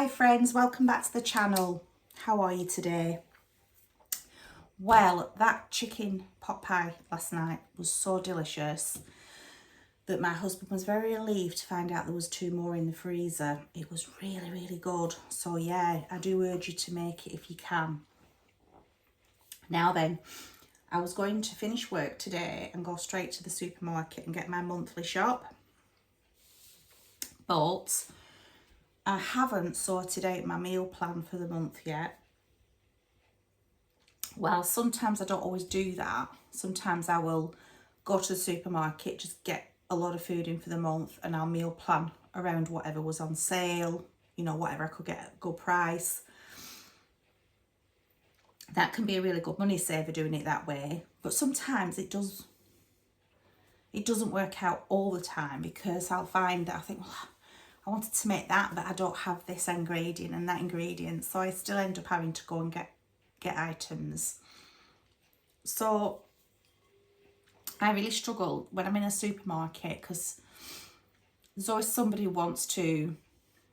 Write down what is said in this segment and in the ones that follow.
Hi friends, welcome back to the channel. How are you today? Well, that chicken pot pie last night was so delicious that my husband was very relieved to find out there was 2 more in the freezer. It was really good. So yeah, I do urge you to make it if you can. Now then, I was going to finish work today and go straight to the supermarket and get my monthly shop. But I haven't sorted out my meal plan for the month yet. Well, sometimes I don't always do that. Sometimes I will go to the supermarket, just get a lot of food in for the month, and I'll meal plan around whatever was on sale, you know, whatever I could get at a good price. That can be a really good money saver doing it that way. But sometimes it doesn't work out all the time, because I'll find that I think, well, I wanted to make that, but I don't have this ingredient and that ingredient, so I still end up having to go and get items. So I really struggle when I'm in a supermarket, because there's always somebody who wants to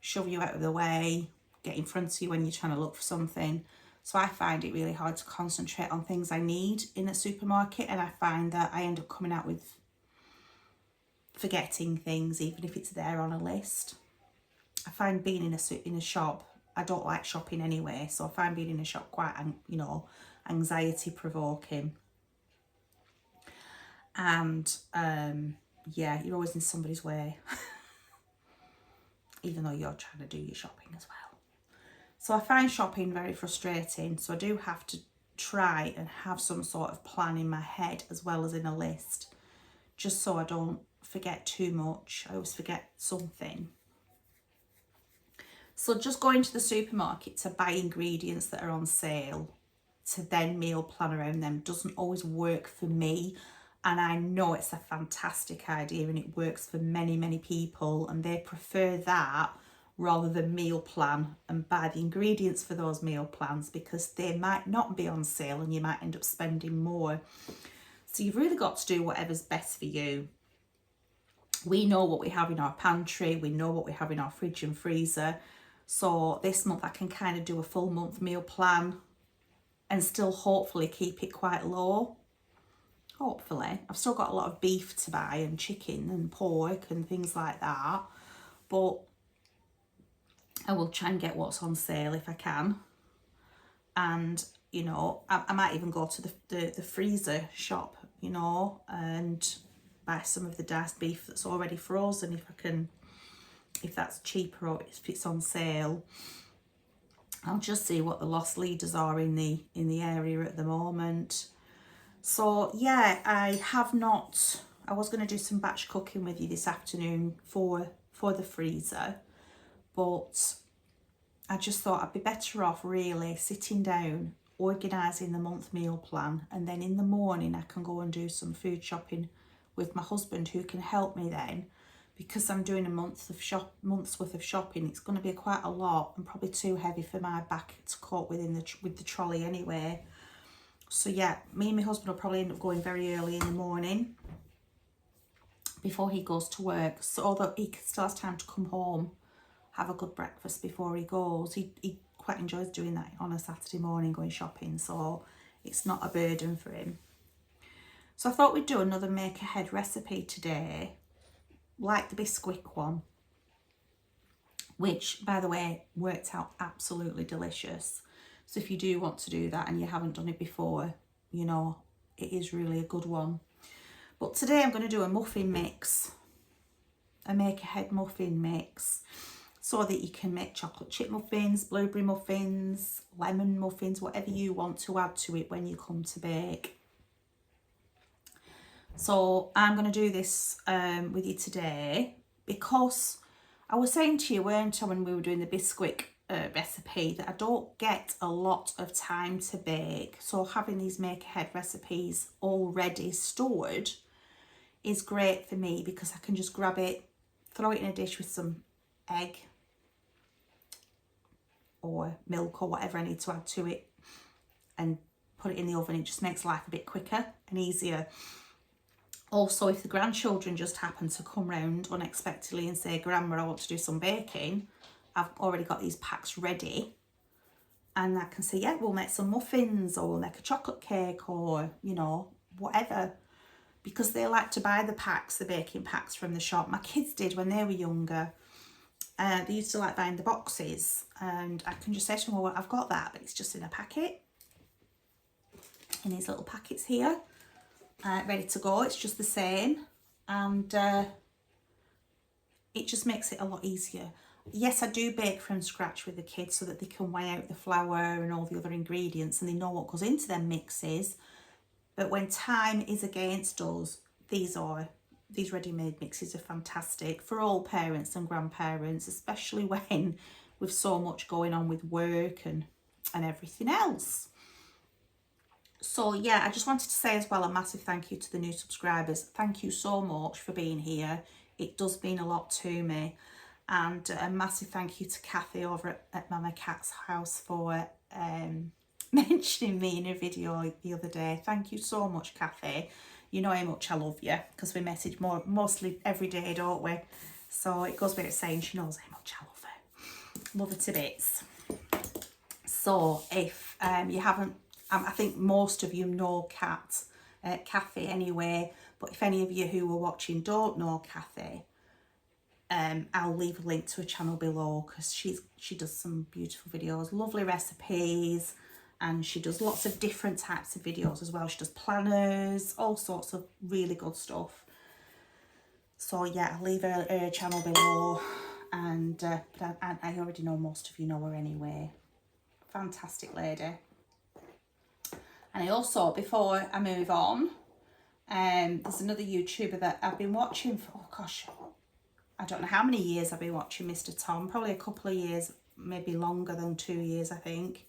shove you out of the way, get in front of you when you're trying to look for something. So I find it really hard to concentrate on things I need in a supermarket, and I find that I end up coming out with forgetting things, even if it's there on a list. I find being in a shop, I don't like shopping anyway, so I find being in a shop quite, you know, anxiety provoking. And yeah, you're always in somebody's way, even though you're trying to do your shopping as well. So I find shopping very frustrating, so I do have to try and have some sort of plan in my head as well as in a list, just so I don't forget too much. I always forget something. So just going to the supermarket to buy ingredients that are on sale to then meal plan around them doesn't always work for me. And I know it's a fantastic idea and it works for many people, and they prefer that rather than meal plan and buy the ingredients for those meal plans, because they might not be on sale and you might end up spending more. So you've really got to do whatever's best for you. We know what we have in our pantry, we know what we have in our fridge and freezer. So this month I can kind of do a full month meal plan and still hopefully keep it quite low. Hopefully. I've still got a lot of beef to buy and chicken and pork and things like that. But I will try and get what's on sale if I can. And, you know, I might even go to the freezer shop, you know, and buy some of the diced beef that's already frozen if I can, if that's cheaper or if it's on sale. I'll just see what the loss leaders are in the area at the moment. So yeah, I was going to do some batch cooking with you this afternoon for the freezer, but I just thought I'd be better off really sitting down, organising the month meal plan, and then in the morning I can go and do some food shopping with my husband, who can help me then, because I'm doing a month's worth of shopping. It's going to be quite a lot and probably too heavy for my back to cope with with the trolley anyway. So yeah, me and my husband will probably end up going very early in the morning before he goes to work, so that he still has time to come home, have a good breakfast before he goes. He quite enjoys doing that on a Saturday morning, going shopping, so it's not a burden for him. So I thought we'd do another make ahead recipe today, like the Bisquick one, which by the way worked out absolutely delicious. So if you do want to do that and you haven't done it before, you know, it is really a good one. But today I'm going to do a muffin mix, a make ahead muffin mix, so that you can make chocolate chip muffins, blueberry muffins, lemon muffins, whatever you want to add to it when you come to bake. So I'm going to do this with you today, because I was saying to you, weren't I, when we were doing the Bisquick recipe, that I don't get a lot of time to bake. So having these make ahead recipes already stored is great for me, because I can just grab it, throw it in a dish with some egg or milk or whatever I need to add to it, and put it in the oven. It just makes life a bit quicker and easier. Also, if the grandchildren just happen to come round unexpectedly and say, Grandma, I want to do some baking, I've already got these packs ready, and I can say, yeah, we'll make some muffins, or we'll make a chocolate cake, or, you know, whatever, because they like to buy the packs, the baking packs from the shop. My kids did when they were younger. They used to like buying the boxes, and I can just say to them, well, I've got that, but it's just in a packet, in these little packets here, ready to go. It's just the same, and it just makes it a lot easier. Yes, I do bake from scratch with the kids so that they can weigh out the flour and all the other ingredients, and they know what goes into their mixes. But when time is against us, these ready-made mixes are fantastic for all parents and grandparents, especially when with so much going on with work and everything else. So yeah, I just wanted to say as well a massive thank you to the new subscribers. Thank you so much for being here. It does mean a lot to me. And a massive thank you to Kathy over at Mama Cat's house for mentioning me in a video the other day. Thank you so much, Kathy. You know how much I love you, because we message mostly every day, don't we? So it goes without saying, she knows how much I love her. Love her to bits. So if you haven't, I think most of you know Kathy anyway, but if any of you who are watching don't know Kathy, I'll leave a link to her channel below, because she does some beautiful videos, lovely recipes, and she does lots of different types of videos as well. She does planners, all sorts of really good stuff. So yeah, I'll leave her channel below, and but I already know most of you know her anyway. Fantastic lady. And I also, before I move on, there's another YouTuber that I've been watching for, oh gosh, I don't know how many years I've been watching Mr. Tom, probably a couple of years, maybe longer than 2 years, I think.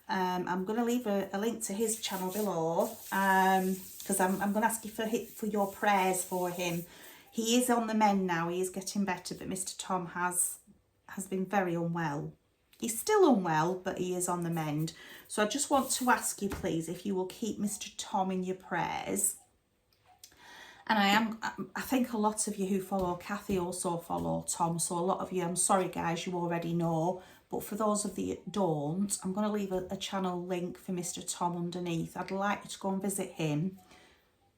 I'm going to leave a link to his channel below, because I'm going to ask you for your prayers for him. He is on the mend now, he is getting better, but Mr. Tom has been very unwell. He's still unwell, but he is on the mend. So I just want to ask you, please, if you will keep Mr. Tom in your prayers. And I think a lot of you who follow Kathy also follow Tom. So a lot of you, I'm sorry guys, you already know. But for those of you that don't, I'm going to leave a channel link for Mr. Tom underneath. I'd like you to go and visit him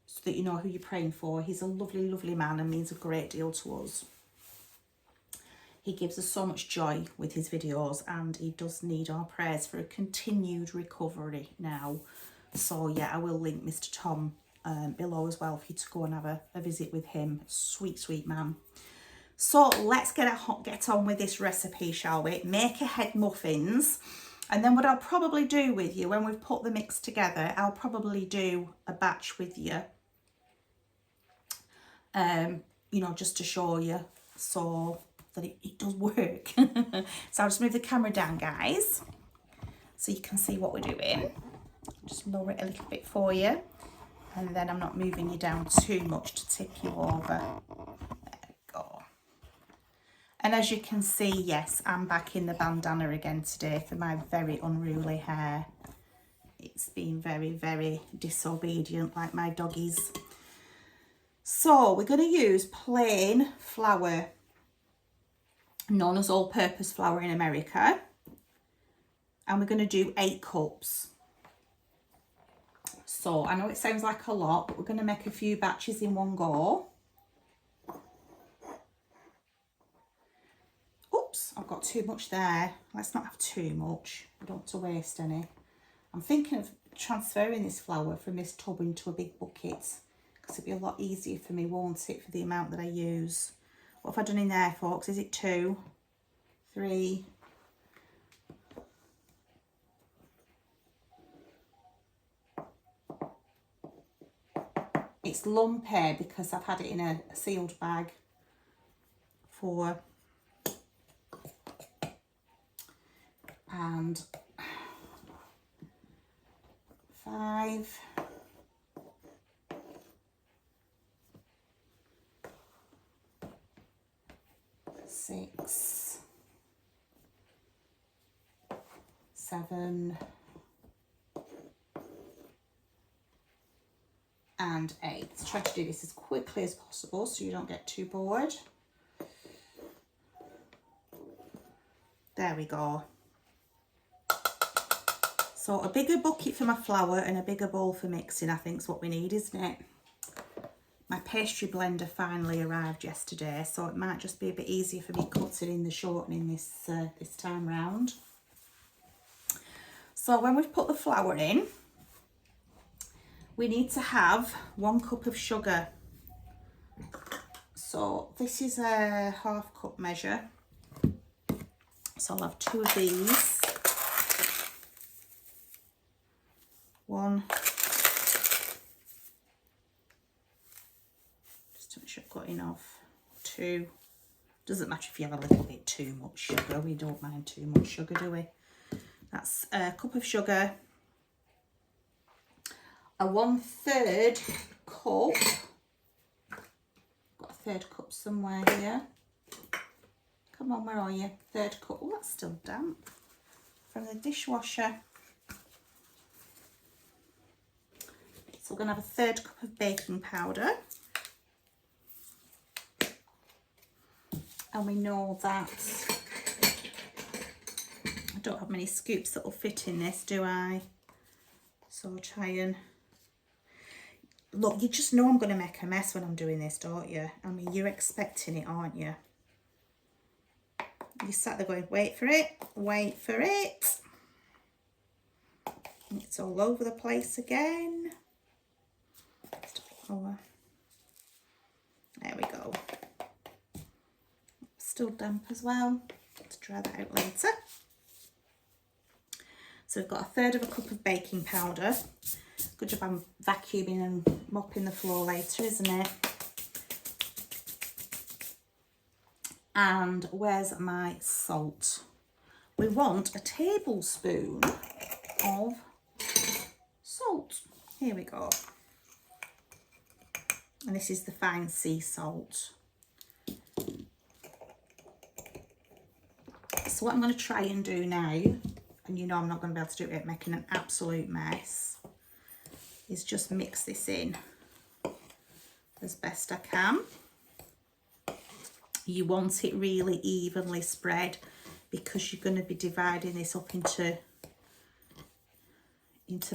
so that you know who you're praying for. He's a lovely, lovely man and means a great deal to us. He gives us so much joy with his videos, and he does need our prayers for a continued recovery now. So yeah, I will link Mr. Tom below as well for you to go and have a visit with him. Sweet, sweet man. So let's get on with this recipe, shall we? Make ahead muffins. And then what I'll probably do with you when we've put the mix together, I'll probably do a batch with you. You know, just to show you so that it does work. So I'll just move the camera down, guys, so you can see what we're doing. Just lower it a little bit for you. And then I'm not moving you down too much to tip you over. There we go. And as you can see, yes, I'm back in the bandana again today for my very unruly hair. It's been very, very disobedient like my doggies. So we're going to use plain flour, known as all-purpose flour in America. And we're going to do 8 cups. So I know it sounds like a lot, but we're going to make a few batches in one go. Oops, I've got too much there. Let's not have too much. I don't want to waste any. I'm thinking of transferring this flour from this tub into a big bucket, because it'd be a lot easier for me, won't it, for the amount that I use. What have I done in there, folks? Is it 2, 3? It's lumpy because I've had it in a sealed bag. 4. And 5. 6. 7. And 8. Try to do this as quickly as possible so you don't get too bored. There we go. So a bigger bucket for my flour and a bigger bowl for mixing, I think is what we need, isn't it? My pastry blender finally arrived yesterday, so it might just be a bit easier for me cutting in the shortening this time round. So when we've put the flour in, we need to have 1 cup of sugar. So this is a 1/2 cup measure. So I'll have 2 of these. 1. Just to make sure I've got enough. 2. Doesn't matter if you have a little bit too much sugar. We don't mind too much sugar, do we? That's a cup of sugar. A 1/3 cup. Got a 1/3 cup somewhere here. Come on, where are you? 1/3 cup. Oh, that's still damp. From the dishwasher. So we're going to have a 1/3 cup of baking powder. And we know that I don't have many scoops that will fit in this, do I? So I'll try and... Look, you just know I'm going to make a mess when I'm doing this, don't you? I mean, you're expecting it, aren't you? You sat there going, wait for it, wait for it. And it's all over the place again. There we go. Still damp as well. Let's dry that out later. So we've got a 1/3 cup of baking powder. Good job I'm vacuuming and mopping the floor later, isn't it? And where's my salt? We want a tablespoon of salt. Here we go. And this is the fine sea salt. So what I'm going to try and do now, and you know I'm not going to be able to do it without making an absolute mess, is just mix this in as best I can. You want it really evenly spread because you're going to be dividing this up into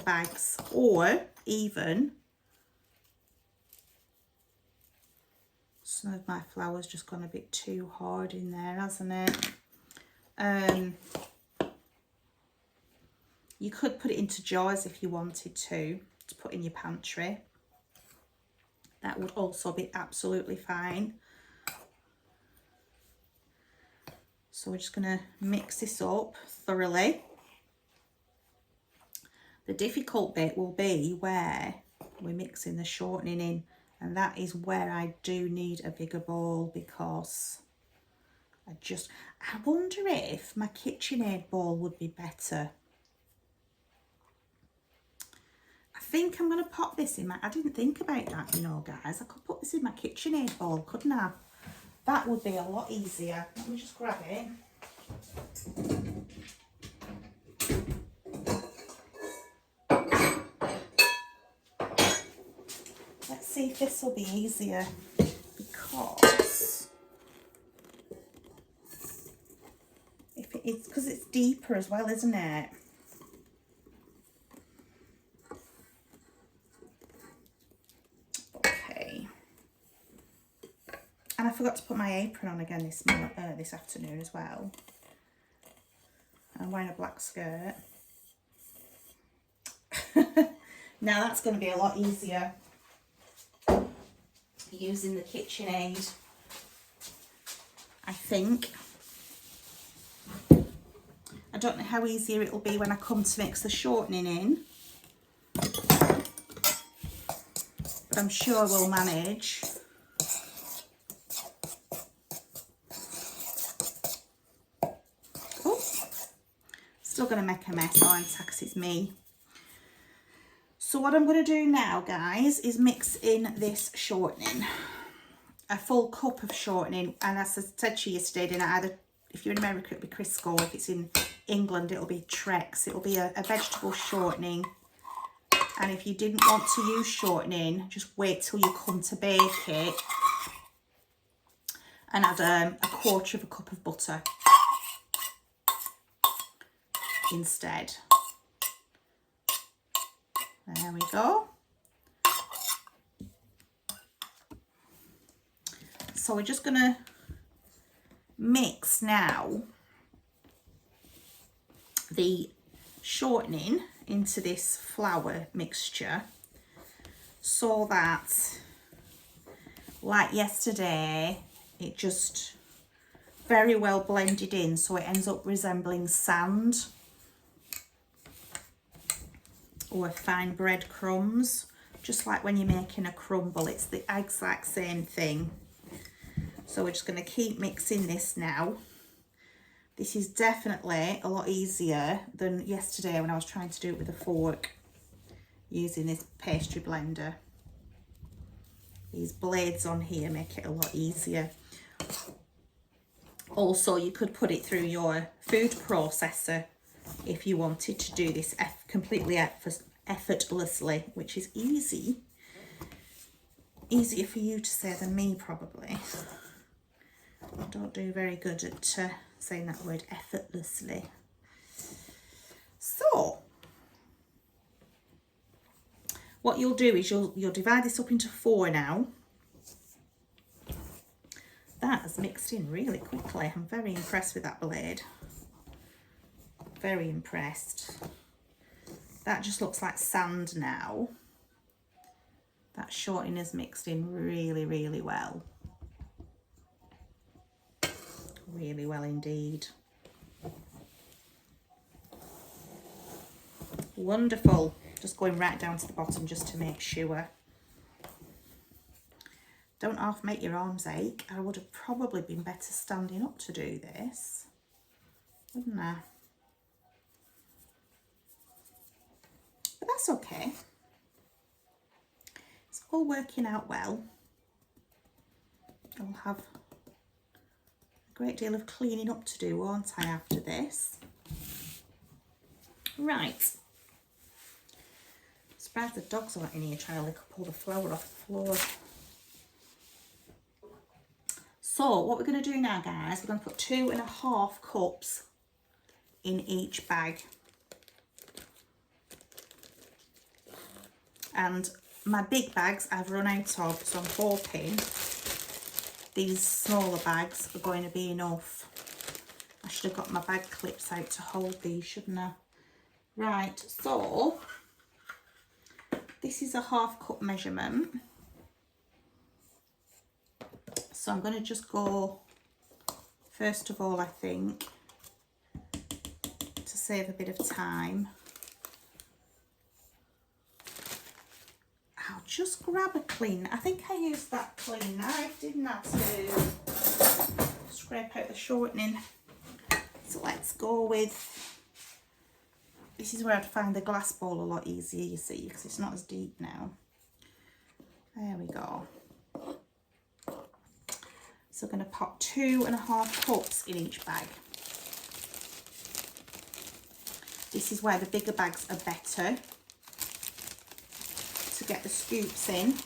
bags, or even some of my flour's just gone a bit too hard in there, hasn't it? You could put it into jars if you wanted to put in your pantry. That would also be absolutely fine. So we're just going to mix this up thoroughly. The difficult bit will be where we're mixing the shortening in, and that is where I do need a bigger bowl, because I wonder if my KitchenAid bowl would be better. I think I'm going to pop this in I didn't think about that, you know, guys. I could put this in my KitchenAid bowl, couldn't I? That would be a lot easier. Let me just grab it. Let's see if this will be easier, because because it's deeper as well, isn't it? Okay. And I forgot to put my apron on again this afternoon as well. I'm wearing a black skirt. Now that's going to be a lot easier using the KitchenAid, I think. I don't know how easier it'll be when I come to mix the shortening in, but I'm sure we'll manage. Oh, still going to make a mess, aren't I, 'cause it's me. So what I'm going to do now, guys, is mix in this shortening. A full cup of shortening, and as I said to you yesterday, didn't I? Either, if you're in America, it'll be crisco. If it's in England, it'll be trex. It'll be a vegetable shortening. And if you didn't want to use shortening, just wait till you come to bake it and add a 1/4 cup of butter. instead. There we go. So we're just going to mix now the shortening into this flour mixture so that, like yesterday, it just very well blended in, so it ends up resembling sand or fine breadcrumbs, just like when you're making a crumble. It's the exact same thing. So we're just going to keep mixing this now. This is definitely a lot easier than yesterday when I was trying to do it with a fork using this pastry blender. These blades on here make it a lot easier. Also, you could put it through your food processor if you wanted to do this completely effortlessly, which is easier for you to say than me probably. I don't do very good at saying that word effortlessly. So what you'll do is you'll divide this up into 4 now. That has mixed in really quickly. I'm very impressed with that blade. Very impressed. That just looks like sand now. That shortening has mixed in really, really well. Really well indeed. Wonderful. Just going right down to the bottom just to make sure. Don't half make your arms ache. I would have probably been better standing up to do this, wouldn't I? But that's okay. It's all working out well. I'll have a great deal of cleaning up to do, won't I, after this? Right. Surprised the dogs aren't in here trying to lick up all the flour off the floor. So what we're going to do now, guys, we're going to put 2.5 cups in each bag. And my big bags I've run out of, so I'm hoping these smaller bags are going to be enough. I should have got my bag clips out to hold these, shouldn't I? Right, so this is a 1/2 cup measurement. So I'm going to just go, first of all, I think, to save a bit of time, I'll just grab a clean, I think I used that clean knife, didn't I, to scrape out the shortening. So let's go with, this is where I'd find the glass bowl a lot easier, you see, because it's not as deep now. There we go. So I'm going to pop 2.5 cups in each bag. This is where the bigger bags are better to get the scoops in.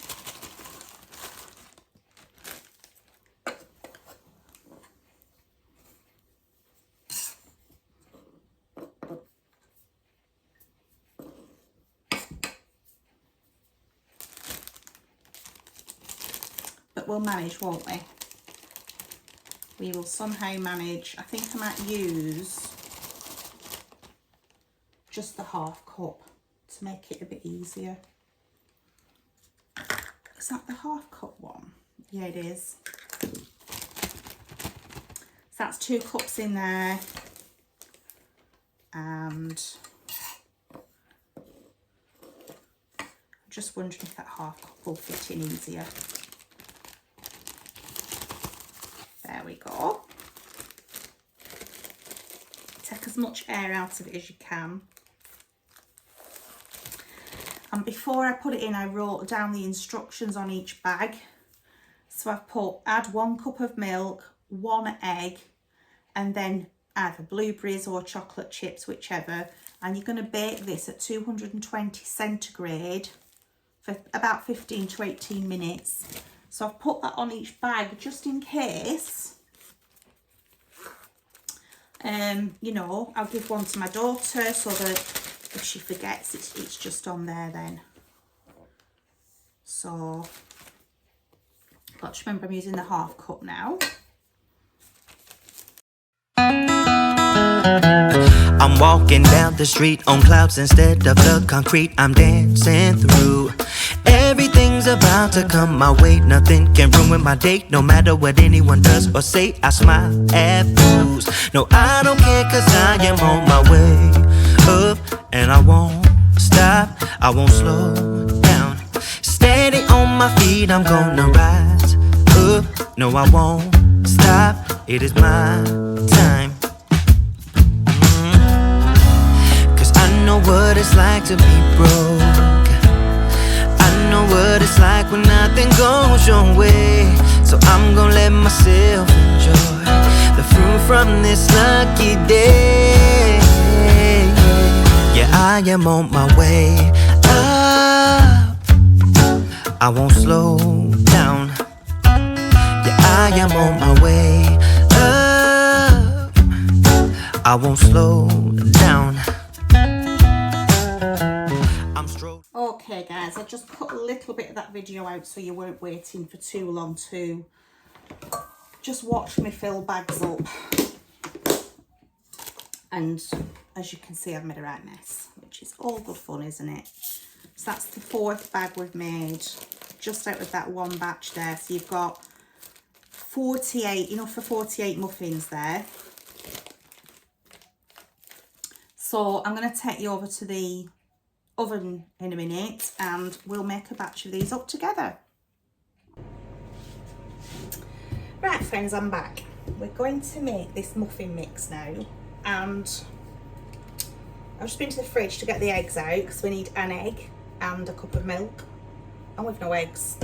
But we'll manage, won't we? We will somehow manage. I think I might use just the 1/2 cup to make it a bit easier. Is that the 1/2 cup one? Yeah, it is. So that's 2 cups in there. And I'm just wondering if that 1/2 cup will fit in easier. There we go. Take as much air out of it as you can. And before I put it in, I wrote down the instructions on each bag. So I've put add 1 cup of milk, 1 egg, and then either blueberries or chocolate chips, whichever. And you're going to bake this at 220 centigrade for about 15 to 18 minutes. So I've put that on each bag just in case You know, I'll give one to my daughter so that if she forgets, it's just on there then. So, got to remember I'm using the half cup now. I'm walking down the street on clouds instead of the concrete I'm dancing through. Everything's about to come my way, nothing can ruin my day. No matter what anyone does or say, I smile at fools. No, I don't care, cause I am on my way up, and I won't stop, I won't slow down. Steady on my feet, I'm gonna rise up. No, I won't stop, it is my time. I know what it's like to be broke. I know what it's like when nothing goes your way. So I'm gonna let myself enjoy the fruit from this lucky day. Yeah, I am on my way up, I won't slow down. Yeah, I am on my way up, I won't slow down. Okay guys, I just cut a little bit of that video out so you weren't waiting for too long to just watch me fill bags up. And as you can see, I've made a right mess, which is all good fun, isn't it? So that's the 4th bag we've made, just out of that one batch there. So you've got 48, enough for 48 muffins there. So I'm going to take you over to the oven in a minute and we'll make a batch of these up together. Right friends, I'm back. We're going to make this muffin mix now, and I've just been to the fridge to get the eggs out because we need an egg and a cup of milk, and we've no eggs.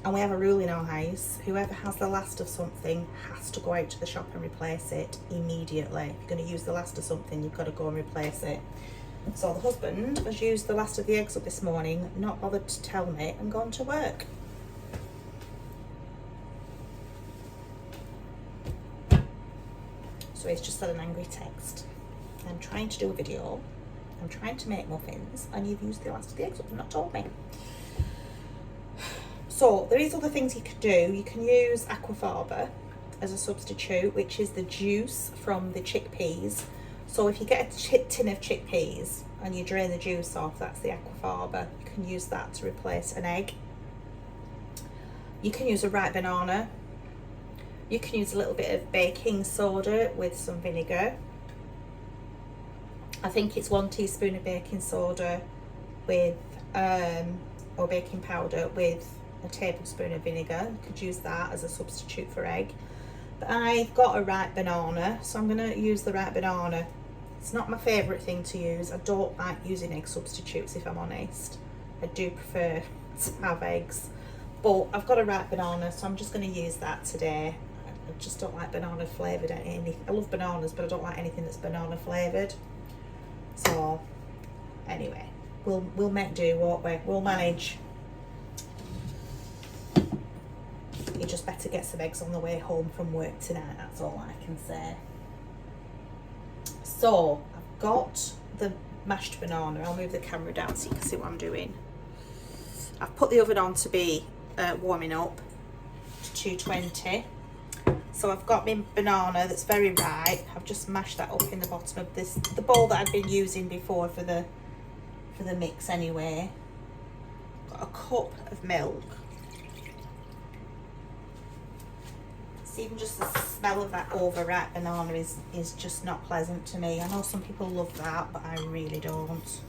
And we have a rule in our house, whoever has the last of something has to go out to the shop and replace it immediately. If you're going to use the last of something, you've got to go and replace it. So the husband has used the last of the eggs up this morning, not bothered to tell me, and gone to work. So he's just had an angry text. I'm trying to do a video, I'm trying to make muffins, and you've used the last of the eggs up and not told me. So there is other things you can do. You can use aquafaba as a substitute, which is the juice from the chickpeas. So if you get a tin of chickpeas and you drain the juice off, that's the aquafaba. You can use that to replace an egg. You can use a ripe banana. You can use a little bit of baking soda with some vinegar. I think it's 1 teaspoon of baking soda with, or baking powder with a tablespoon of vinegar. You could use that as a substitute for egg. But I've got a ripe banana, so I'm going to use the ripe banana. It's not my favourite thing to use. I don't like using egg substitutes, if I'm honest. I do prefer to have eggs. But I've got a ripe banana, so I'm just going to use that today. I just don't like banana flavoured anything. I love bananas, but I don't like anything that's banana flavoured. So anyway, we'll make do, won't we? We'll manage. You just better get some eggs on the way home from work tonight, that's all I can say. So I've got the mashed banana. I'll move the camera down so you can see what I'm doing. I've put the oven on to be warming up to 220. So I've got my banana that's very ripe. I've just mashed that up in the bottom of the bowl that I've been using before for the mix anyway. Got a cup of milk. Even just the smell of that overripe banana is just not pleasant to me. I know some people love that, but I really don't.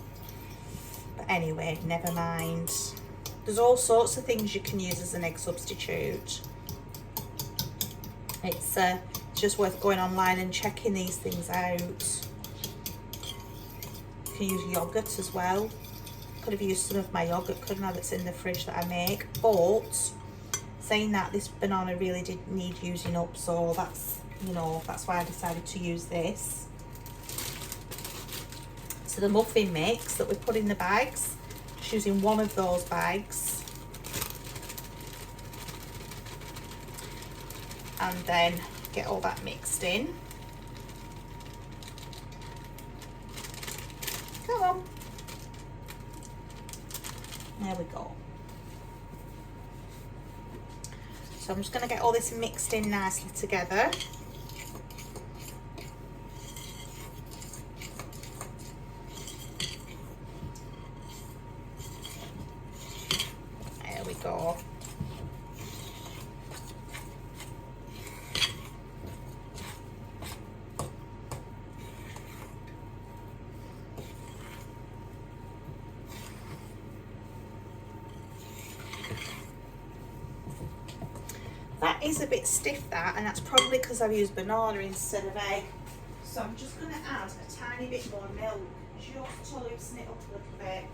But anyway, never mind. There's all sorts of things you can use as an egg substitute. It's just worth going online and checking these things out. You can use yogurt as well. Could have used some of my yogurt, couldn't I, that's in the fridge that I make. But saying that, this banana really did need using up, so that's, you know, that's why I decided to use this. So the muffin mix that we put in the bags, just using one of those bags, and then get all that mixed in. Come on. There we go. So I'm just going to get all this mixed in nicely together. There we go. That is a bit stiff, that, and that's probably because I've used banana instead of egg. So I'm just going to add a tiny bit more milk just to loosen it up a little bit.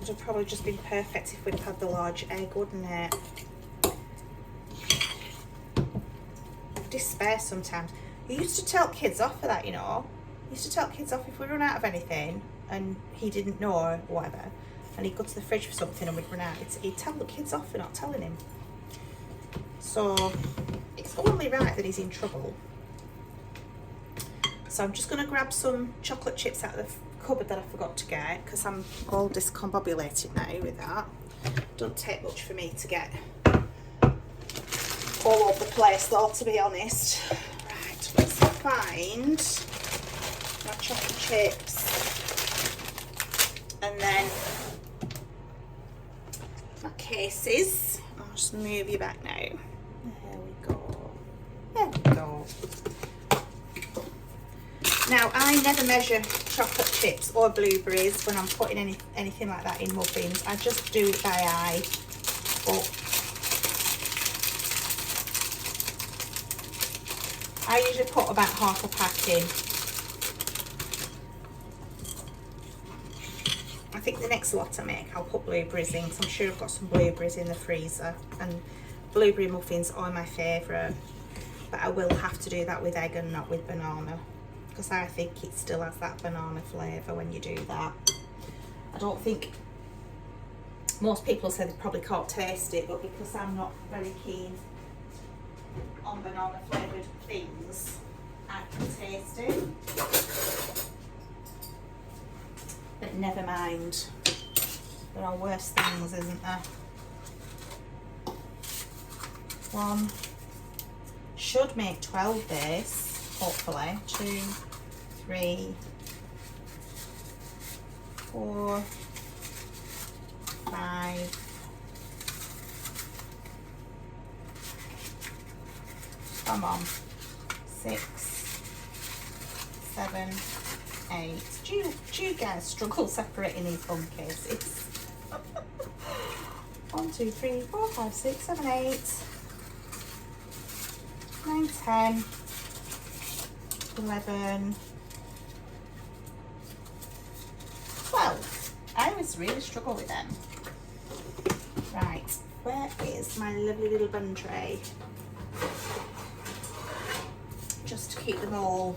Would have probably just been perfect if we'd had the large egg, wouldn't it? I despair sometimes. He used to tell kids off for that, you know. He used to tell kids off if we run out of anything and he didn't know or whatever, and he'd go to the fridge for something and we'd run out. He'd tell the kids off for not telling him. So it's only right that he's in trouble. So I'm just going to grab some chocolate chips out of the cupboard that I forgot to get, because I'm all discombobulated now with that. Don't take much for me to get all over the place though, to be honest. Right, let's find my chocolate chips, and then my cases. I'll just move you back now. There we go. There we go. Now, I never measure chocolate chips or blueberries when I'm putting anything like that in muffins. I just do it by eye. But I usually put about half a pack in. I think the next lot I make, I'll put blueberries in, because I'm sure I've got some blueberries in the freezer. And blueberry muffins are my favourite. But I will have to do that with egg and not with banana, because I think it still has that banana flavour when you do that. I don't think most people say they probably can't taste it, but because I'm not very keen on banana flavoured things, I can taste it. But never mind, there are worse things, isn't there? One should make 12 this, hopefully. 2, 3, 4, 5, 6, 7, 8. Do you guys struggle separating these bun cases? 1, 2, 3, 4, 5, 6, 7, 8, 9, 10, 11, 12. I always really struggle with them. Right, where is my lovely little bun tray? Just to keep them all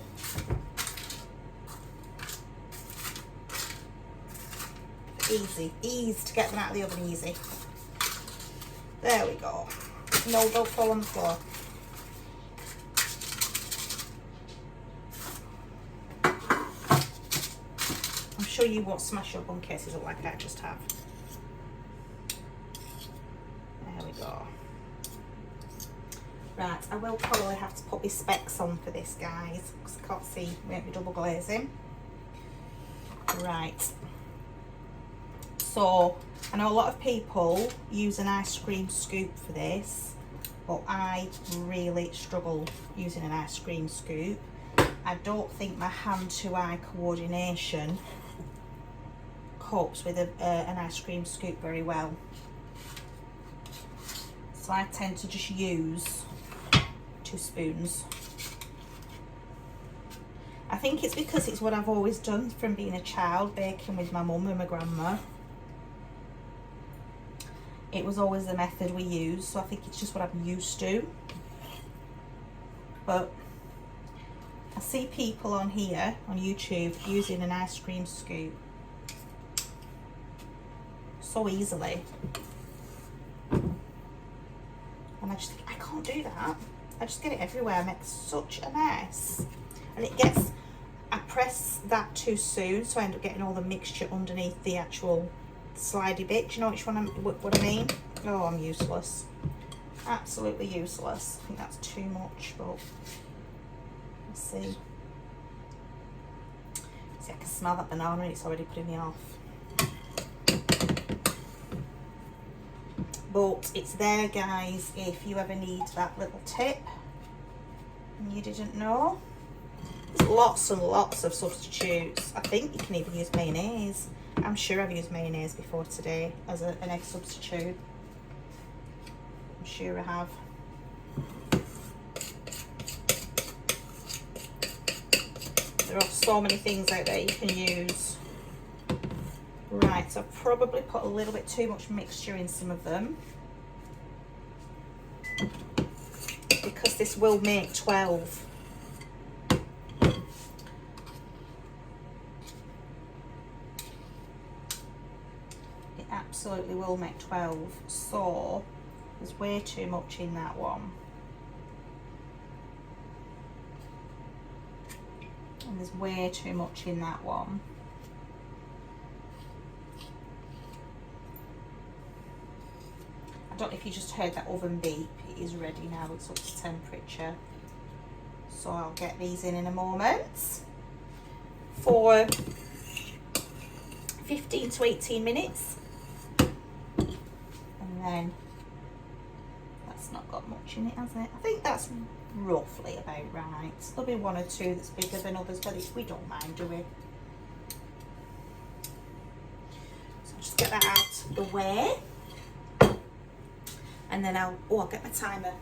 easy to get them out of the oven easy. There we go. No, don't fall on the floor. I'm sure you won't smash your bun cases up like I just have. There we go. Right, I will probably have to put my specs on for this, guys, because I can't see, won't be double glazing. Right. So, I know a lot of people use an ice cream scoop for this, but I really struggle using an ice cream scoop. I don't think my hand-to-eye coordination copes with an ice cream scoop very well. So I tend to just use 2 spoons. I think it's because it's what I've always done from being a child, baking with my mum and my grandma. It was always the method we used, so I think it's just what I'm used to. But I see people on here, on YouTube, using an ice cream scoop so easily. And I just think, I can't do that. I just get it everywhere. I make such a mess. And it gets, I press that too soon, so I end up getting all the mixture underneath the actual slidey bit. Do you know what I mean? Oh, I'm useless. Absolutely useless. I think that's too much, but let's see. See, I can smell that banana and it's already putting me off. But it's there, guys, if you ever need that little tip and you didn't know. There's lots and lots of substitutes. I think you can even use mayonnaise. I'm sure I've used mayonnaise before today as an egg substitute. I'm sure I have. There are so many things out there you can use. Right, so I've probably put a little bit too much mixture in some of them, because this will make 12. It absolutely will make 12, so there's way too much in that one. And there's way too much in that one. I don't know if you just heard that oven beep. It is ready now, it's up to temperature. So I'll get these in a moment for 15 to 18 minutes. And then that's not got much in it, has it? I think that's roughly about right. There'll be one or two that's bigger than others, but we don't mind, do we? So I'll just get that out of the way. And then I'll get my timer.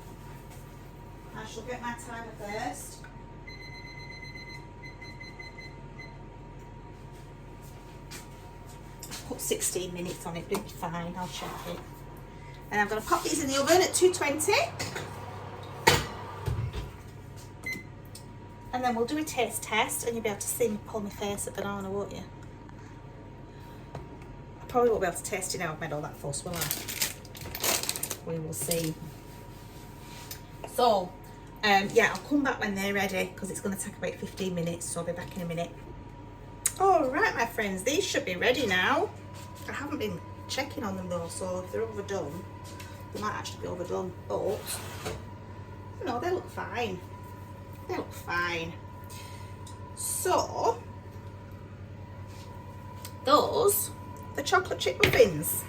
I shall get my timer first. I'll put 16 minutes on it, it'll be fine, I'll check it. And I'm going to pop these in the oven at 220. And then we'll do a taste test, and you'll be able to see me pull my face at banana, won't you? I probably won't be able to taste it now I've made all that fuss, will I? We will see. So yeah, I'll come back when they're ready, because it's going to take about 15 minutes, so I'll be back in a minute. All right, my friends, these should be ready now. I haven't been checking on them though, so if they're overdone, they might actually be overdone, but no, they look fine. They look fine. So those, the chocolate chip muffins.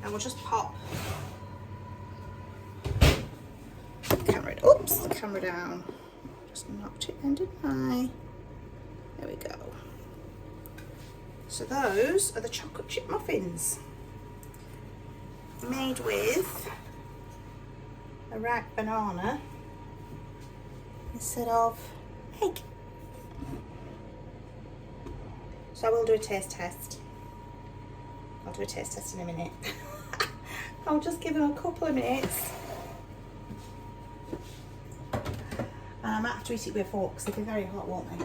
And we'll just pop the camera, oops, the camera down. Just knocked it in, didn't I? There we go. So those are the chocolate chip muffins, made with a ripe banana instead of egg. So I will do a taste test. I'll do a taste test in a minute. I'll just give them a couple of minutes. And I might have to eat it with a fork because they'll be very hot, won't they?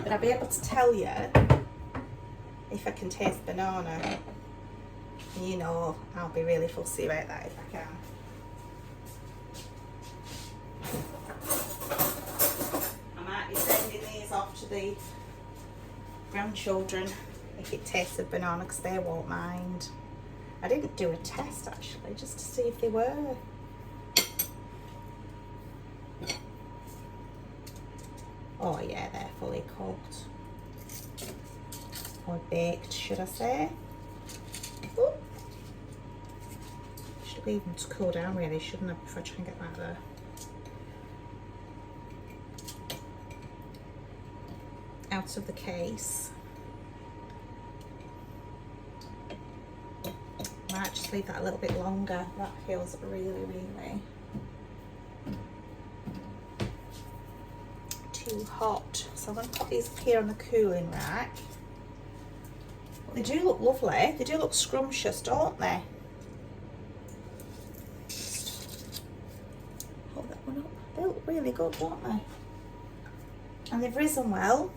But I'll be able to tell you if I can taste banana. You know, I'll be really fussy about that if I can. I might be sending these off to the grandchildren if it tastes of banana, because they won't mind. I didn't do a test actually, just to see if they were. Oh yeah, they're fully cooked. Or baked, should I say. Ooh. Should leave them to cool down really, shouldn't I, before I try and get that there. Out of the case. Might just leave that a little bit longer. That feels really too hot. So I'm going to put these up here on the cooling rack. They do look lovely. They do look scrumptious, don't they? Hold that one up. They look really really good, don't they? And they've risen well.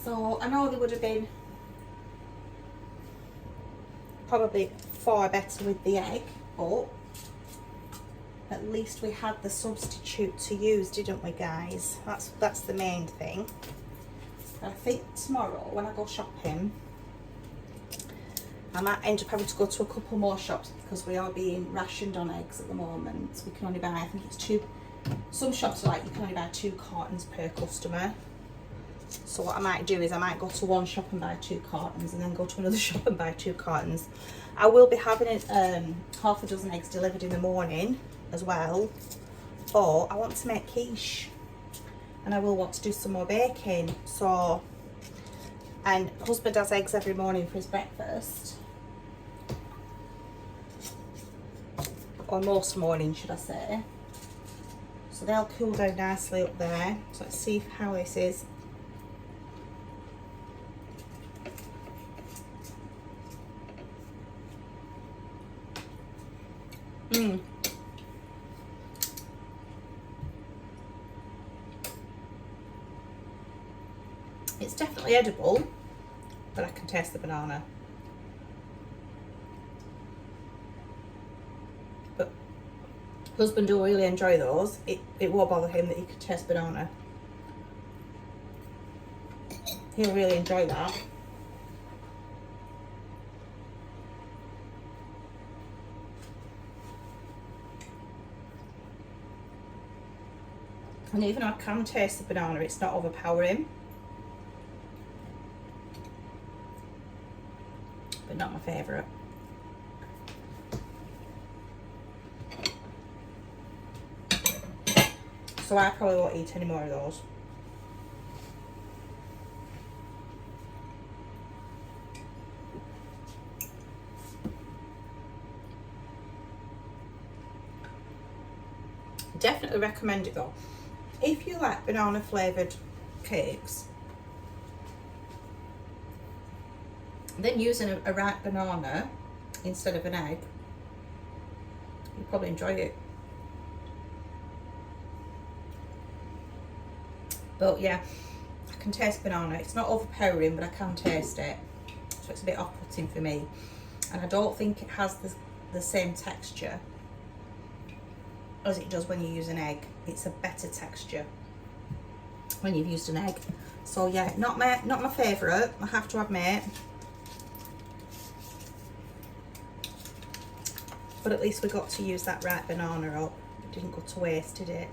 So I know they would have been probably far better with the egg, but at least we had the substitute to use, didn't we, guys? That's the main thing. I think tomorrow when I go shopping, I might end up having to go to a couple more shops because we are being rationed on eggs at the moment. We can only buy, I think it's 2. Some shops are like you can only buy 2 cartons per customer. So what I might do is I might go to one shop and buy 2 cartons and then go to another shop and buy 2 cartons. I will be having half a dozen eggs delivered in the morning as well. Or I want to make quiche and I will want to do some more baking. So, and husband has eggs every morning for his breakfast. Or most mornings, should I say. So they'll cool down nicely up there. So let's see how this is. It's definitely edible, but I can taste the banana. But husband will really enjoy those. It won't bother him that he can taste banana. He'll really enjoy that. And even though I can taste the banana, it's not overpowering. But not my favourite. So I probably won't eat any more of those. Definitely recommend it though. If you like banana flavoured cakes, then using a ripe banana instead of an egg, you'll probably enjoy it. But yeah, I can taste banana. It's not overpowering, but I can taste it. So it's a bit off-putting for me. And I don't think it has the same texture as it does when you use an egg. It's a better texture when you've used an egg. So yeah, not my favourite, I have to admit. But at least we got to use that ripe banana up. It didn't go to waste, did it?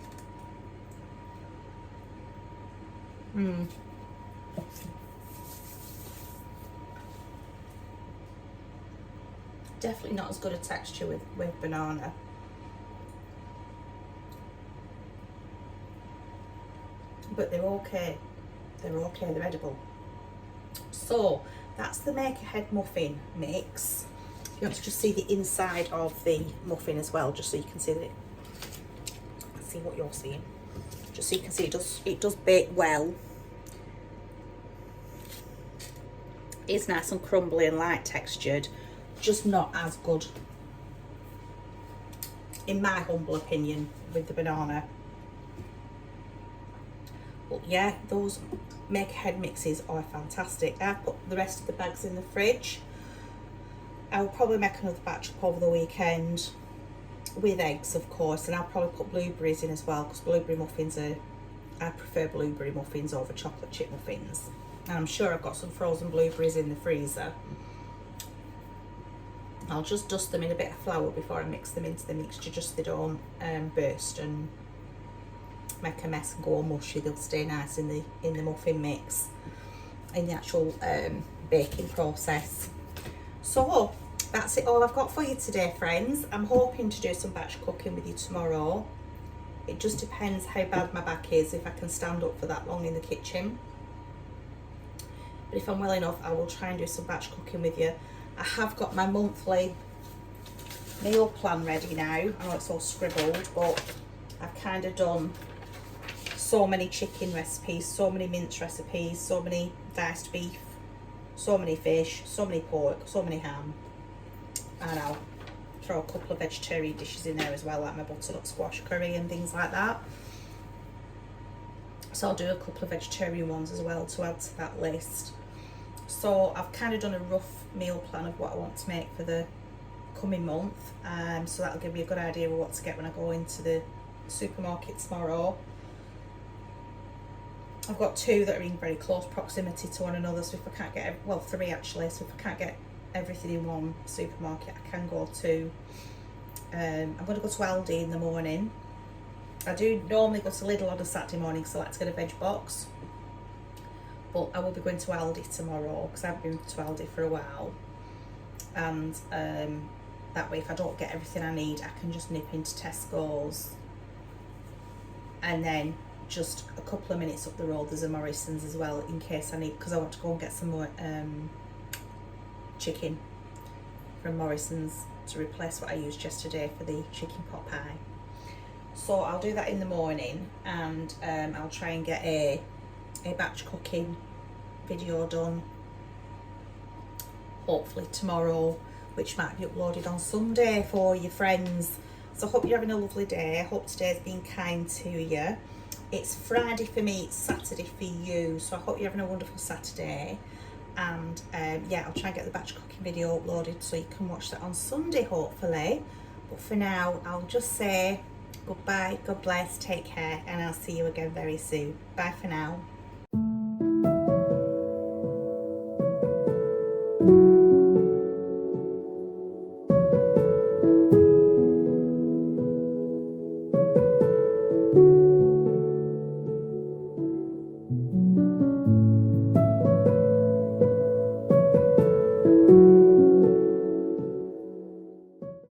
Definitely not as good a texture with banana. But they're okay. They're okay, they're edible. So that's the Make Ahead muffin mix. If you want to just see the inside of the muffin as well, just so you can see that see what you're seeing. Just so you can see it does bake well. It's nice and crumbly and light textured, just not as good, in my humble opinion, with the banana. But yeah, those Make Ahead mixes are fantastic. I put the rest of the bags in the fridge. I'll probably make another batch up over the weekend with eggs, of course, and I'll probably put blueberries in as well, because blueberry muffins I prefer blueberry muffins over chocolate chip muffins. And I'm sure I've got some frozen blueberries in the freezer. I'll just dust them in a bit of flour before I mix them into the mixture, just so they don't burst and make a mess and go all mushy. They'll stay nice in the muffin mix, in the actual baking process. So that's it all I've got for you today, friends. I'm hoping to do some batch cooking with you tomorrow. It just depends how bad my back is, if I can stand up for that long in the kitchen. But if I'm well enough, I will try and do some batch cooking with you. I have got my monthly meal plan ready now. I know it's all scribbled, but I've kind of done so many chicken recipes, so many mince recipes, so many diced beef, so many fish, so many pork, so many ham. I know, throw a couple of vegetarian dishes in there as well, like my butternut squash curry and things like that. So I'll do a couple of vegetarian ones as well to add to that list. So I've kind of done a rough meal plan of what I want to make for the coming month, so that'll give me a good idea of what to get when I go into the supermarket tomorrow. I've got 2 that are in very close proximity to one another, so if I can't get, well 3 actually, so if I can't get everything in one supermarket I can go to, I'm going to go to Aldi in the morning. I do normally go to Lidl on a Saturday morning because I like to get a veg box, but I will be going to Aldi tomorrow because I haven't been to Aldi for a while, and that way if I don't get everything I need I can just nip into Tesco's, and then just a couple of minutes up the road there's a Morrison's as well in case I need, because I want to go and get some more chicken from Morrison's to replace what I used yesterday for the chicken pot pie. So I'll do that in the morning, and I'll try and get a batch cooking video done hopefully tomorrow, which might be uploaded on Sunday for you friends. So I hope you're having a lovely day. I hope today's been kind to you. It's Friday for me, it's Saturday for you, so I hope you're having a wonderful Saturday. And yeah, I'll try and get the batch cooking video uploaded so you can watch that on Sunday hopefully. But for now I'll just say goodbye, God bless, take care, and I'll see you again very soon. Bye for now.